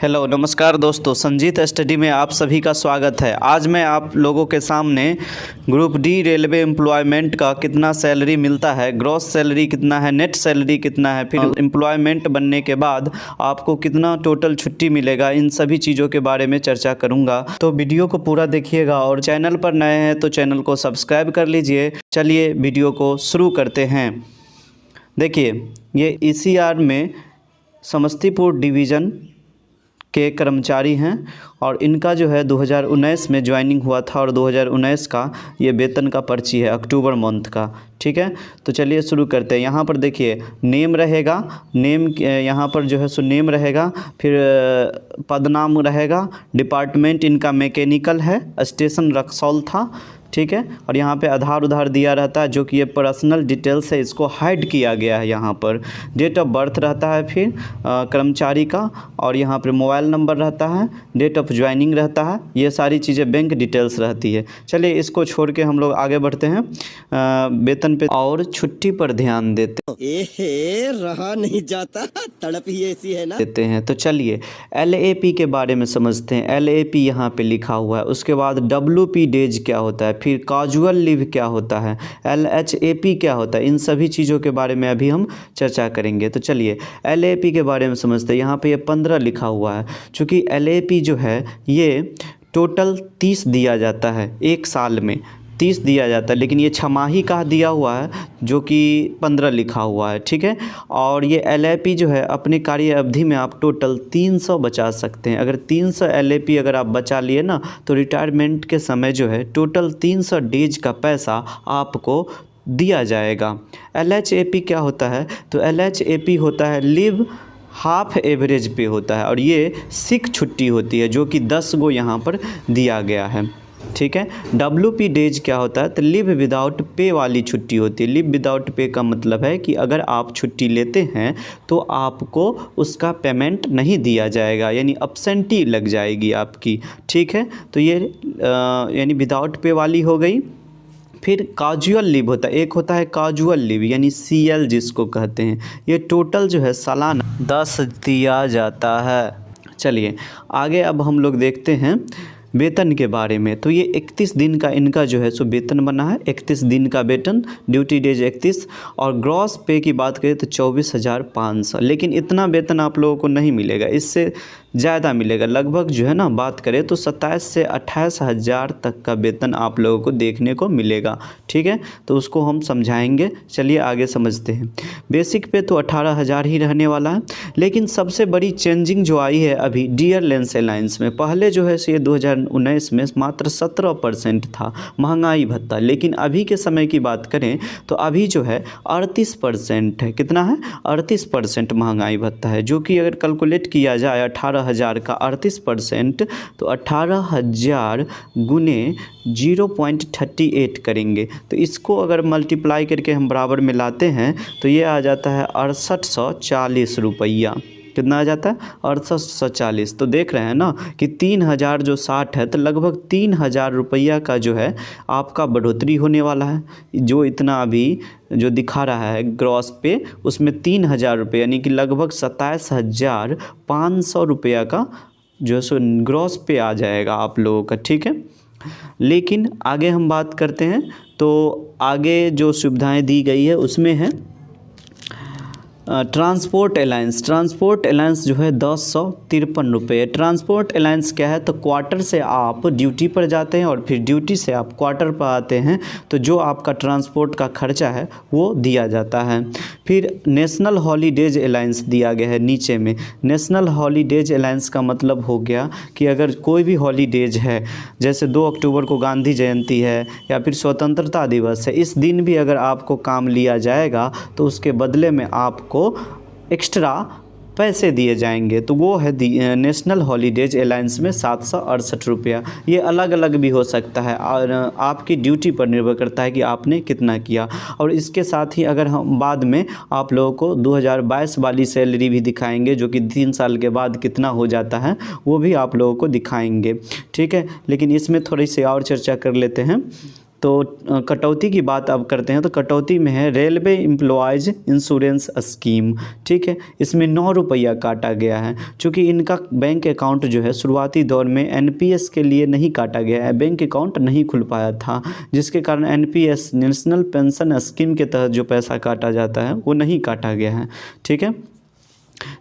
Hello नमस्कार दोस्तों, Sanjeet study में आप सभी का स्वागत है। आज मैं आप लोगों के सामने ग्रुप डी रेलवे एम्प्लॉयमेंट का कितना सैलरी मिलता है, ग्रॉस सैलरी कितना है, नेट सैलरी कितना है, फिर एम्प्लॉयमेंट बनने के बाद आपको कितना टोटल छुट्टी मिलेगा, इन सभी चीज़ों के बारे में चर्चा करूंगा। तो वीडियो को पूरा देखिएगा और चैनल पर नए हैं तो चैनल को सब्सक्राइब कर लीजिए। चलिए वीडियो को शुरू करते हैं। देखिए, ये ECR में समस्तीपुर डिवीज़न के कर्मचारी हैं और इनका जो है 2019 में ज्वाइनिंग हुआ था और 2019 का ये वेतन का पर्ची है अक्टूबर मंथ का। ठीक है, तो चलिए शुरू करते हैं। यहाँ पर देखिए नेम रहेगा, नेम यहाँ पर जो है सो नेम रहेगा, फिर पदनाम रहेगा, डिपार्टमेंट इनका मैकेनिकल है, स्टेशन रक्सौल था। ठीक है, और यहाँ पे आधार उधार दिया रहता है जो कि ये पर्सनल डिटेल्स है, इसको हाइड किया गया है। यहाँ पर डेट ऑफ बर्थ रहता है, फिर कर्मचारी का, और यहाँ पर मोबाइल नंबर रहता है, डेट ऑफ ज्वाइनिंग रहता है, ये सारी चीज़ें बैंक डिटेल्स रहती है। चलिए इसको छोड़ के हम लोग आगे बढ़ते हैं वेतन पे और छुट्टी पर ध्यान रहा नहीं जाता, तड़प ही ऐसी है ना। देते हैं। तो चलिए LAP के बारे में समझते हैं। LAP यहाँ पे लिखा हुआ है, उसके बाद WP डेज क्या होता है, फिर काजुअल लीव क्या होता है, LHAP क्या होता है, इन सभी चीज़ों के बारे में अभी हम चर्चा करेंगे। तो चलिए LAP के बारे में समझते हैं। यहाँ पे ये 15 लिखा हुआ है, चूँकि LAP जो है ये टोटल 30 दिया जाता है, एक साल में 30 दिया जाता है, लेकिन ये छमाही का दिया हुआ है जो कि 15 लिखा हुआ है। ठीक है, और ये LAP जो है अपने कार्य अवधि में आप टोटल 300 बचा सकते हैं। अगर 300 LAP अगर आप बचा लिए ना तो रिटायरमेंट के समय जो है टोटल 300 डेज का पैसा आपको दिया जाएगा। LHAP क्या होता है, तो LHAP होता है लीव हाफ एवरेज पे होता है, और ये सिक छुट्टी होती है जो कि 10 गो यहाँ पर दिया गया है। ठीक है, WP डेज क्या होता है, तो लिव विदाउट पे वाली छुट्टी होती है। लिव विदाउट पे का मतलब है कि अगर आप छुट्टी लेते हैं तो आपको उसका पेमेंट नहीं दिया जाएगा, यानी अब्सेंटी लग जाएगी आपकी। ठीक है, तो ये यानी विदाउट पे वाली हो गई। फिर काजुअल लीव होता है, एक होता है काजुअल लीव यानी CL जिसको कहते हैं, ये टोटल जो है सालाना 10 दिया जाता है। चलिए आगे अब हम लोग देखते हैं वेतन के बारे में। तो ये 31 दिन का इनका जो है सो वेतन बना है, 31 दिन का वेतन, ड्यूटी डेज 31, और ग्रॉस पे की बात करें तो 24,500। लेकिन इतना वेतन आप लोगों को नहीं मिलेगा, इससे ज़्यादा मिलेगा। लगभग जो है ना बात करें तो 27 से 28 हज़ार तक का वेतन आप लोगों को देखने को मिलेगा। ठीक है, तो उसको हम समझाएंगे। चलिए आगे समझते हैं। बेसिक पे तो 18,000 ही रहने वाला है, लेकिन सबसे बड़ी चेंजिंग जो आई है अभी डियर लेंस अलायंस में। पहले जो है ये 2019 में मात्र 17% था महंगाई भत्ता, लेकिन अभी के समय की बात करें तो अभी जो है 38% है। कितना है, 38% महंगाई भत्ता है, जो कि अगर कैलकुलेट किया जाए 18,000 का 38% तो 18,000 गुने 0.38 करेंगे, तो इसको अगर मल्टीप्लाई करके हम बराबर में लाते हैं तो ये आ जाता है 6840 रुपया। कितना आ जाता है, 6840। तो देख रहे हैं ना कि 3,000 जो 60 है, तो लगभग 3,000 रुपया का जो है आपका बढ़ोतरी होने वाला है। जो इतना अभी जो दिखा रहा है ग्रॉस पे, उसमें 3,000 रुपये यानी कि लगभग 27,500 रुपया का जो है सो ग्रॉस पे आ जाएगा आप लोगों का। ठीक है, लेकिन आगे हम बात करते हैं तो आगे जो सुविधाएं दी गई है उसमें है ट्रांसपोर्ट अलायंस। ट्रांसपोर्ट अलायंस जो है 1053 रुपये। ट्रांसपोर्ट अलायंस क्या है, तो क्वार्टर से आप ड्यूटी पर जाते हैं और फिर ड्यूटी से आप क्वार्टर पर आते हैं, तो जो आपका ट्रांसपोर्ट का खर्चा है वो दिया जाता है। फिर नेशनल हॉलीडेज अलायंस दिया गया है नीचे में। नेशनल हॉलीडेज अलायंस का मतलब हो गया कि अगर कोई भी हॉलीडेज है, जैसे 2 अक्टूबर को गांधी जयंती है या फिर स्वतंत्रता दिवस है, इस दिन भी अगर आपको काम लिया जाएगा तो उसके बदले में आपको एक्स्ट्रा पैसे दिए जाएंगे। तो वो है नेशनल हॉलीडेज अलायंस में 768 रुपया। ये अलग अलग भी हो सकता है और आपकी ड्यूटी पर निर्भर करता है कि आपने कितना किया। और इसके साथ ही अगर हम बाद में आप लोगों को 2022 वाली सैलरी भी दिखाएंगे, जो कि 3 साल के बाद कितना हो जाता है वो भी आप लोगों को दिखाएंगे। ठीक है, लेकिन इसमें थोड़ी सी और चर्चा कर लेते हैं। तो कटौती की बात अब करते हैं। तो कटौती में है रेलवे एम्प्लॉयज़ इंश्योरेंस स्कीम, ठीक है। इसमें 9 रुपया काटा गया है। चूँकि इनका बैंक अकाउंट जो है शुरुआती दौर में एनपीएस के लिए नहीं काटा गया है, बैंक अकाउंट नहीं खुल पाया था, जिसके कारण एनपीएस नेशनल पेंशन स्कीम के तहत जो पैसा काटा जाता है वो नहीं काटा गया है, ठीक है।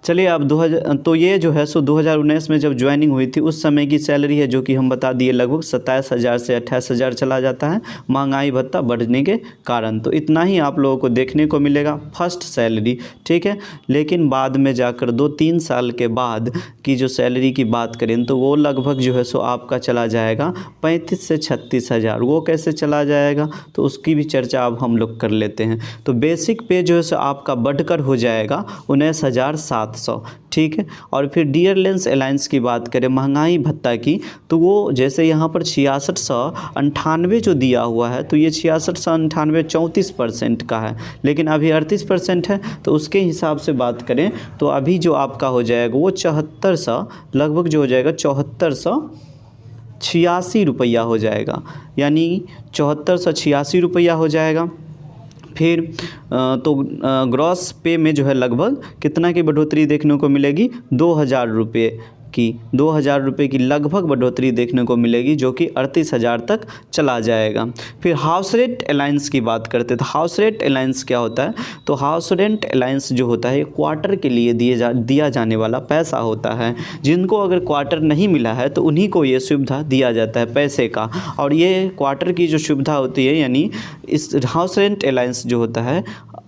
चलिए अब 2000 तो ये जो है सो 2019 में जब ज्वाइनिंग हुई थी उस समय की सैलरी है जो कि हम बता दिए लगभग 27,000 से 28,000 चला जाता है महंगाई भत्ता बढ़ने के कारण। तो इतना ही आप लोगों को देखने को मिलेगा फर्स्ट सैलरी, ठीक है। लेकिन बाद में जाकर 2-3 साल के बाद की जो सैलरी की बात करें तो वो लगभग जो है सो आपका चला जाएगा 35 से 36,000। वो कैसे चला जाएगा तो उसकी भी चर्चा अब हम लोग कर लेते हैं। तो बेसिक पे जो है सो आपका बढ़कर हो जाएगा 19,700, ठीक है। और फिर डियरलेंस अलायंस की बात करें महंगाई भत्ता की, तो वो जैसे यहाँ पर 6698 जो दिया हुआ है तो ये 6698 34% का है, लेकिन अभी 38% है। तो उसके हिसाब से बात करें तो अभी जो आपका हो जाएगा वो 7400 लगभग जो हो जाएगा 7486 रुपया हो जाएगा, यानी 7486 रुपया हो जाएगा। फिर तो ग्रॉस पे में जो है लगभग कितना की बढ़ोतरी देखने को मिलेगी 2,000 रुपये की, 2,000 रुपये की लगभग बढ़ोतरी देखने को मिलेगी जो कि 38,000 तक चला जाएगा। फिर हाउस रेंट अलायंस की बात करते हैं। तो हाउस रेंट अलायंस क्या होता है, तो हाउस रेंट अलायंस जो होता है क्वार्टर के लिए दिया जाने वाला पैसा होता है। जिनको अगर क्वार्टर नहीं मिला है तो उन्हीं को ये सुविधा दिया जाता है पैसे का। और ये क्वार्टर की जो सुविधा होती है यानी इस हाउस रेंट अलायंस जो होता है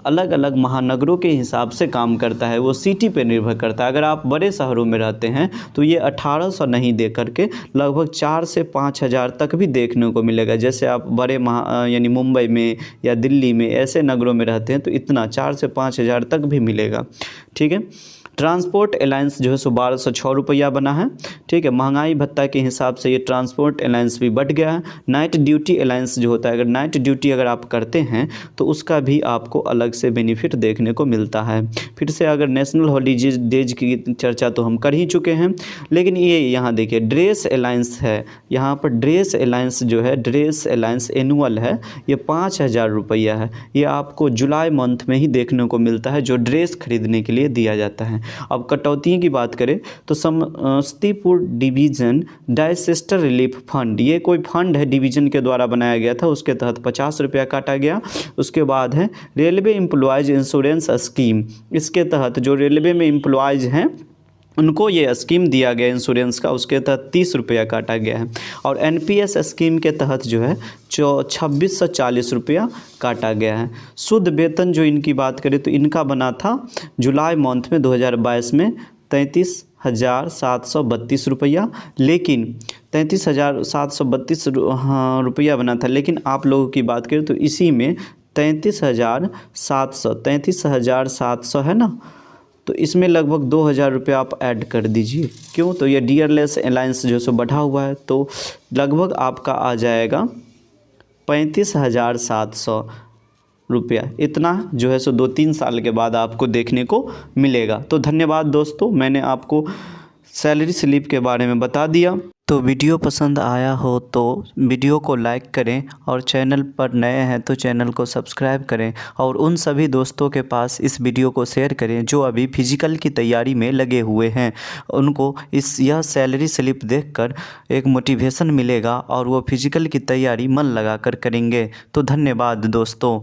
अलग अलग महानगरों के हिसाब से काम करता है, वो सिटी पे निर्भर करता है। अगर आप बड़े शहरों में रहते हैं तो ये 1800 नहीं दे करके लगभग 4 से 5,000 तक भी देखने को मिलेगा। जैसे आप बड़े यानी मुंबई में या दिल्ली में ऐसे नगरों में रहते हैं तो इतना 4 से 5,000 तक भी मिलेगा, ठीक है। ट्रांसपोर्ट अलायंस जो है सो 1206 रुपया बना है, ठीक है। महंगाई भत्ता के हिसाब से ये ट्रांसपोर्ट अलायंस भी बढ़ गया है। नाइट ड्यूटी अलायंस जो होता है, अगर नाइट ड्यूटी अगर आप करते हैं तो उसका भी आपको अलग से बेनिफिट देखने को मिलता है। फिर से अगर नेशनल हॉलीडेज की चर्चा तो हम कर ही चुके हैं, लेकिन ये यहाँ देखिए ड्रेस अलायंस है। यहाँ पर ड्रेस अलायंस जो है, ड्रेस अलायंस एनुअल है, ये 5,000 रुपया है। ये आपको जुलाई मंथ में ही देखने को मिलता है जो ड्रेस खरीदने के लिए दिया जाता है। अब कटौती की बात करें तो समस्तीपुर डिवीज़न डायसेस्टर रिलीफ फंड, ये कोई फंड है डिवीज़न के द्वारा बनाया गया था, उसके तहत 50 रुपया काटा गया। उसके बाद है रेलवे एम्प्लॉयज़ इंश्योरेंस स्कीम, इसके तहत जो रेलवे में एम्प्लॉयज़ हैं उनको ये स्कीम दिया गया इंश्योरेंस का, उसके तहत 30 रुपया काटा गया है। और एनपीएस स्कीम के तहत जो है 2640 रुपया काटा गया है। शुद्ध वेतन जो इनकी बात करें तो इनका बना था जुलाई मंथ में 2022 में 33,732 रुपया, लेकिन 33,732 रुपया बना था। लेकिन आप लोगों की बात करें तो इसी में 33,700 है ना, तो इसमें लगभग 2,000 रुपये आप ऐड कर दीजिए। क्यों, तो ये डियरलेस अलायंस जो सो बढ़ा हुआ है, तो लगभग आपका आ जाएगा 35,700 रुपया। इतना जो है सो 2-3 साल के बाद आपको देखने को मिलेगा। तो धन्यवाद दोस्तों, मैंने आपको सैलरी स्लिप के बारे में बता दिया। तो वीडियो पसंद आया हो तो वीडियो को लाइक करें और चैनल पर नए हैं तो चैनल को सब्सक्राइब करें और उन सभी दोस्तों के पास इस वीडियो को शेयर करें जो अभी फिजिकल की तैयारी में लगे हुए हैं। उनको यह सैलरी स्लिप देखकर एक मोटिवेशन मिलेगा और वो फिजिकल की तैयारी मन लगाकर करेंगे। तो धन्यवाद दोस्तों।